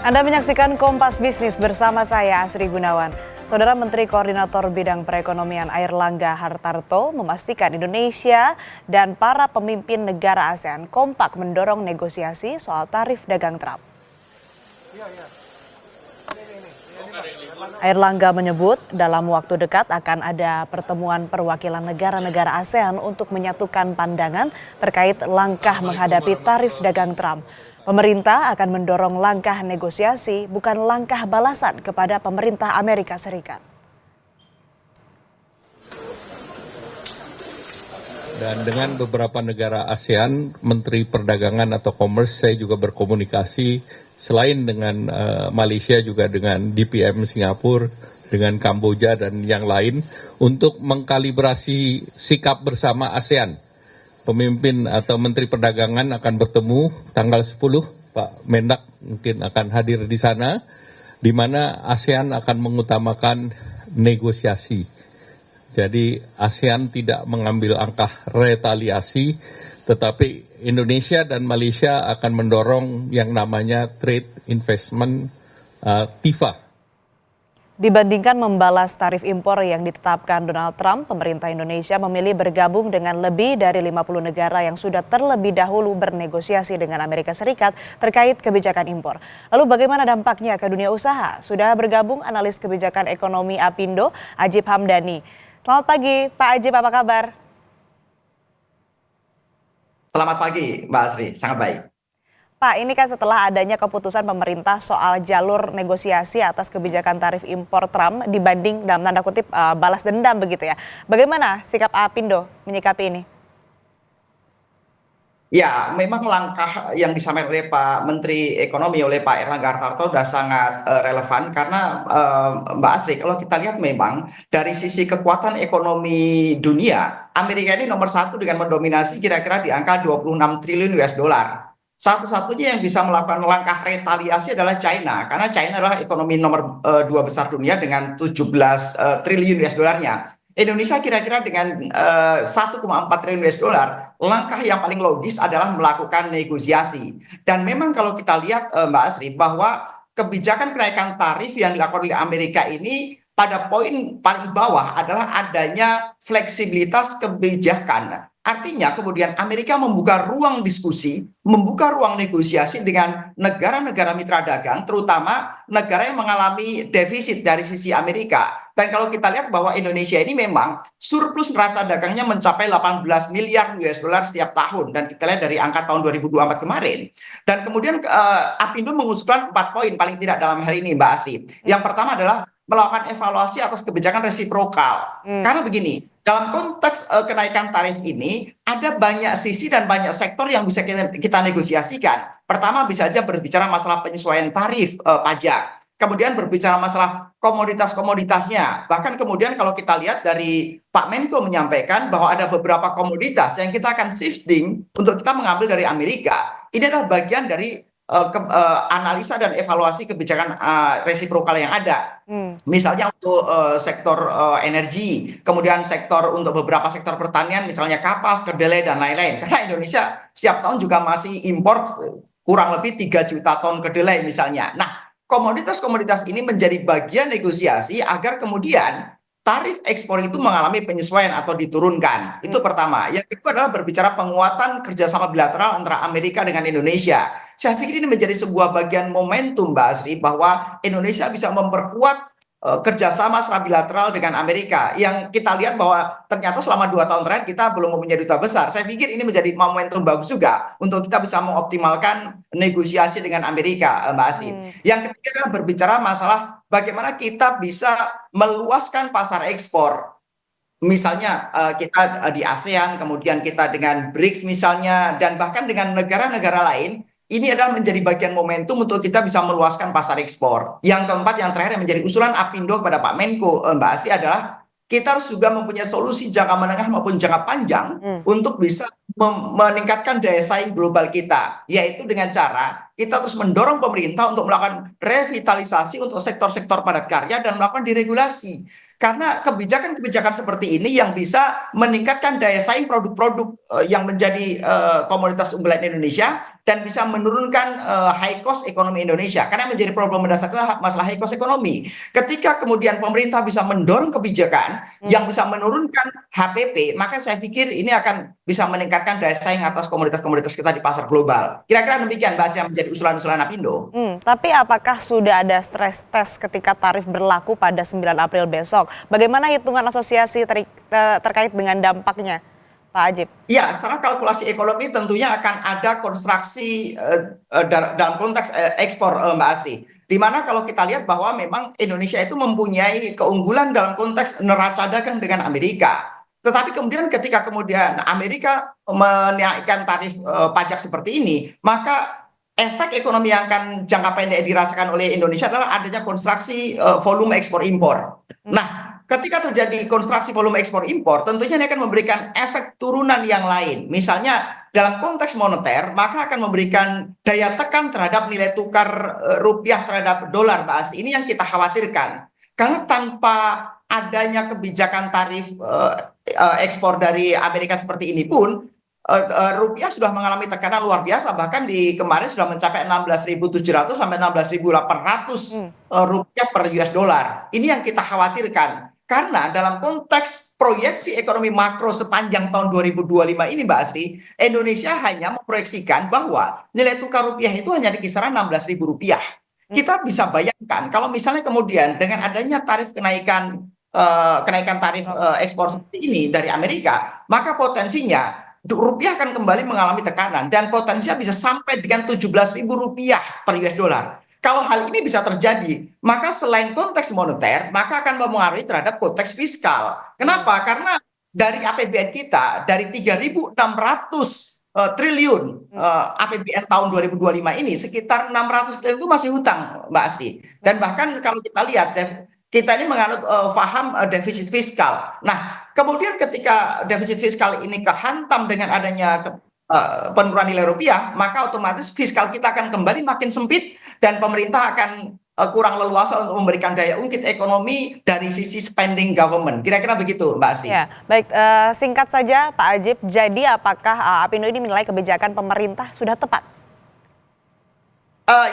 Anda menyaksikan Kompas Bisnis bersama saya Asri Gunawan. Saudara Menteri Koordinator Bidang Perekonomian Airlangga Hartarto memastikan Indonesia dan para pemimpin negara ASEAN kompak mendorong negosiasi soal tarif dagang Trump. Airlangga menyebut dalam waktu dekat akan ada pertemuan perwakilan negara-negara ASEAN untuk menyatukan pandangan terkait langkah menghadapi tarif dagang Trump. Pemerintah akan mendorong langkah negosiasi, bukan langkah balasan kepada pemerintah Amerika Serikat. Dan dengan beberapa negara ASEAN, Menteri Perdagangan atau Commerce, saya juga berkomunikasi selain dengan Malaysia juga dengan DPM Singapura, dengan Kamboja dan yang lain untuk mengkalibrasi sikap bersama ASEAN. Pemimpin atau Menteri Perdagangan akan bertemu tanggal 10, Pak Mendak mungkin akan hadir di sana, di mana ASEAN akan mengutamakan negosiasi. Jadi ASEAN tidak mengambil langkah retaliasi, tetapi Indonesia dan Malaysia akan mendorong yang namanya trade investment TIFA. Dibandingkan membalas tarif impor yang ditetapkan Donald Trump, pemerintah Indonesia memilih bergabung dengan lebih dari 50 negara yang sudah terlebih dahulu bernegosiasi dengan Amerika Serikat terkait kebijakan impor. Lalu bagaimana dampaknya ke dunia usaha? Sudah bergabung analis kebijakan ekonomi Apindo, Ajib Hamdani. Selamat pagi, Pak Ajib, apa kabar? Selamat pagi, Mbak Asri. Sangat baik. Pak, ini kan setelah adanya keputusan pemerintah soal jalur negosiasi atas kebijakan tarif impor Trump dibanding dalam tanda kutip balas dendam begitu ya. Bagaimana sikap Apindo menyikapi ini? Ya, memang langkah yang disampaikan oleh Pak Menteri Ekonomi oleh Pak Airlangga Hartarto sudah sangat relevan karena Mbak Asri, kalau kita lihat memang dari sisi kekuatan ekonomi dunia, Amerika ini nomor satu dengan mendominasi kira-kira di angka 26 triliun US dollar. Satu-satunya yang bisa melakukan langkah retaliasi adalah China, karena China adalah ekonomi nomor 2 besar dunia dengan 17 triliun US dollarnya. Indonesia kira-kira dengan 1,4 triliun US dollar, langkah yang paling logis adalah melakukan negosiasi. Dan memang kalau kita lihat Mbak Asri, bahwa kebijakan kenaikan tarif yang dilakukan oleh Amerika ini pada poin paling bawah adalah adanya fleksibilitas kebijakan. Artinya kemudian Amerika membuka ruang diskusi, membuka ruang negosiasi dengan negara-negara mitra dagang, terutama negara yang mengalami defisit dari sisi Amerika. Dan kalau kita lihat bahwa Indonesia ini memang surplus neraca dagangnya mencapai 18 miliar US dollar setiap tahun. Dan kita lihat dari angka tahun 2024 kemarin. Dan kemudian Apindo mengusulkan 4 poin paling tidak dalam hal ini, Mbak Asri. Yang pertama adalah melakukan evaluasi atas kebijakan resiprokal. Karena begini, dalam konteks kenaikan tarif ini, ada banyak sisi dan banyak sektor yang bisa kita negosiasikan. Pertama, bisa saja berbicara masalah penyesuaian tarif pajak. Kemudian berbicara masalah komoditas-komoditasnya. Bahkan kemudian kalau kita lihat dari Pak Menko menyampaikan bahwa ada beberapa komoditas yang kita akan shifting untuk kita mengambil dari Amerika. Ini adalah bagian dari analisa dan evaluasi kebijakan resiprokal yang ada. Misalnya untuk sektor energi, kemudian sektor untuk beberapa sektor pertanian, misalnya kapas, kedelai, dan lain-lain. Karena Indonesia setiap tahun juga masih impor kurang lebih 3 juta ton kedelai misalnya. Nah, komoditas-komoditas ini menjadi bagian negosiasi agar kemudian tarif ekspor itu mengalami penyesuaian atau diturunkan. Itu pertama. Yang kedua adalah berbicara penguatan kerjasama bilateral antara Amerika dengan Indonesia. Saya pikir ini menjadi sebuah bagian momentum, Mbak Asri, bahwa Indonesia bisa memperkuat kerjasama secara bilateral dengan Amerika. Yang kita lihat bahwa ternyata selama 2 tahun terakhir kita belum mempunyai duta besar. Saya pikir ini menjadi momentum bagus juga untuk kita bisa mengoptimalkan negosiasi dengan Amerika, Mbak Asri. Yang ketiga adalah berbicara masalah bagaimana kita bisa meluaskan pasar ekspor. Misalnya kita di ASEAN, kemudian kita dengan BRICS misalnya, dan bahkan dengan negara-negara lain. Ini adalah menjadi bagian momentum untuk kita bisa meluaskan pasar ekspor. Yang keempat, yang terakhir yang menjadi usulan Apindo kepada Pak Menko, Mbak Asri, adalah kita harus juga mempunyai solusi jangka menengah maupun jangka panjang untuk bisa meningkatkan daya saing global kita. Yaitu dengan cara kita terus mendorong pemerintah untuk melakukan revitalisasi untuk sektor-sektor padat karya dan melakukan diregulasi. Karena kebijakan-kebijakan seperti ini yang bisa meningkatkan daya saing produk-produk yang menjadi komoditas unggulan Indonesia dan bisa menurunkan high cost ekonomi Indonesia. Karena yang menjadi problem mendasar adalah masalah high cost ekonomi. Ketika kemudian pemerintah bisa mendorong kebijakan yang bisa menurunkan HPP, maka saya pikir ini akan bisa meningkatkan daya saing atas komoditas-komoditas kita di pasar global. Kira-kira demikian Mbak Asri yang menjadi usulan-usulan Apindo. Tapi apakah sudah ada stress test ketika tarif berlaku pada 9 April besok? Bagaimana hitungan asosiasi terkait dengan dampaknya, Pak Ajib? Ya, secara kalkulasi ekonomi tentunya akan ada konstruksi dalam konteks ekspor Mbak Asri. Di mana kalau kita lihat bahwa memang Indonesia itu mempunyai keunggulan dalam konteks neraca dagang dengan Amerika. Tetapi kemudian ketika kemudian Amerika menaikkan tarif pajak seperti ini, maka efek ekonomi yang akan jangka pendek dirasakan oleh Indonesia adalah adanya konstruksi volume ekspor impor. Nah, ketika terjadi konstruksi volume ekspor impor, tentunya ini akan memberikan efek turunan yang lain. Misalnya dalam konteks moneter, maka akan memberikan daya tekan terhadap nilai tukar rupiah terhadap dolar, Mbak Asri. Ini yang kita khawatirkan. Karena tanpa adanya kebijakan tarif ekspor dari Amerika seperti ini pun, rupiah sudah mengalami tekanan luar biasa, bahkan di kemarin sudah mencapai 16.700 sampai 16.800 rupiah per US dollar. Ini yang kita khawatirkan. Karena dalam konteks proyeksi ekonomi makro sepanjang tahun 2025 ini Mbak Asri, Indonesia hanya memproyeksikan bahwa nilai tukar rupiah itu hanya di kisaran 16.000 rupiah. Kita bisa bayangkan kalau misalnya kemudian dengan adanya tarif kenaikan tarif ekspor seperti ini dari Amerika, maka potensinya rupiah akan kembali mengalami tekanan dan potensinya bisa sampai dengan 17.000 rupiah per US dollar. Kalau hal ini bisa terjadi, maka selain konteks moneter, maka akan mempengaruhi terhadap konteks fiskal. Kenapa? Karena dari APBN kita, dari 3.600 triliun APBN tahun 2025 ini, sekitar 600 triliun itu masih hutang, Mbak Asri. Dan bahkan kalau kita lihat, kita ini menganut paham defisit fiskal. Nah, kemudian ketika defisit fiskal ini kehantam dengan adanya penurunan nilai rupiah, maka otomatis fiskal kita akan kembali makin sempit dan pemerintah akan kurang leluasa untuk memberikan daya ungkit ekonomi dari sisi spending government. Kira-kira begitu, Mbak Asri. Ya, baik. Singkat saja, Pak Ajib. Jadi apakah Apindo ini menilai kebijakan pemerintah sudah tepat?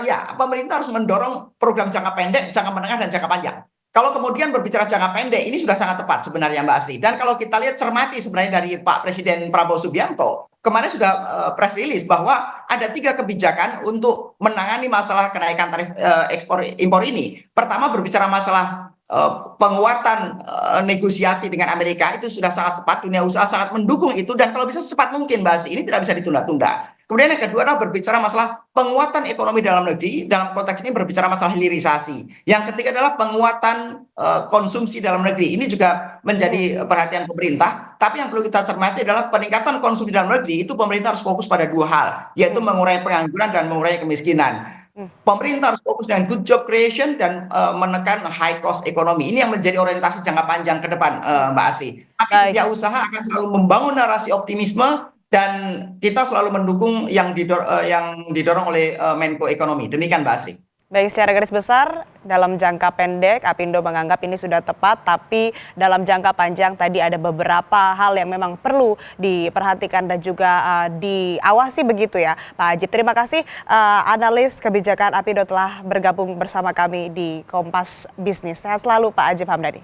Ya, pemerintah harus mendorong program jangka pendek, jangka menengah, dan jangka panjang. Kalau kemudian berbicara jangka pendek, ini sudah sangat tepat sebenarnya Mbak Asri. Dan kalau kita lihat cermati sebenarnya dari Pak Presiden Prabowo Subianto, kemarin sudah press release bahwa ada 3 kebijakan untuk menangani masalah kenaikan tarif ekspor impor ini. Pertama berbicara masalah penguatan negosiasi dengan Amerika, itu sudah sangat cepat, dunia usaha sangat mendukung itu, dan kalau bisa secepat mungkin Mbak Asri, ini tidak bisa ditunda-tunda. Kemudian yang kedua adalah berbicara masalah penguatan ekonomi dalam negeri, dalam konteks ini berbicara masalah hilirisasi. Yang ketiga adalah penguatan konsumsi dalam negeri. Ini juga menjadi perhatian pemerintah. Tapi yang perlu kita cermati adalah peningkatan konsumsi dalam negeri, itu pemerintah harus fokus pada 2 hal, yaitu mengurangi pengangguran dan mengurangi kemiskinan. Pemerintah harus fokus dengan good job creation dan menekan high cost ekonomi. Ini yang menjadi orientasi jangka panjang ke depan, Mbak Asri. Tapi dunia usaha akan selalu membangun narasi optimisme dan kita selalu mendukung yang didorong oleh Menko Ekonomi. Demikian Mbak Asri. Baik, secara garis besar, dalam jangka pendek, Apindo menganggap ini sudah tepat, tapi dalam jangka panjang tadi ada beberapa hal yang memang perlu diperhatikan dan juga diawasi begitu ya, Pak Ajib. Terima kasih analis kebijakan Apindo telah bergabung bersama kami di Kompas Bisnis. Sehat selalu Pak Ajib Hamdani.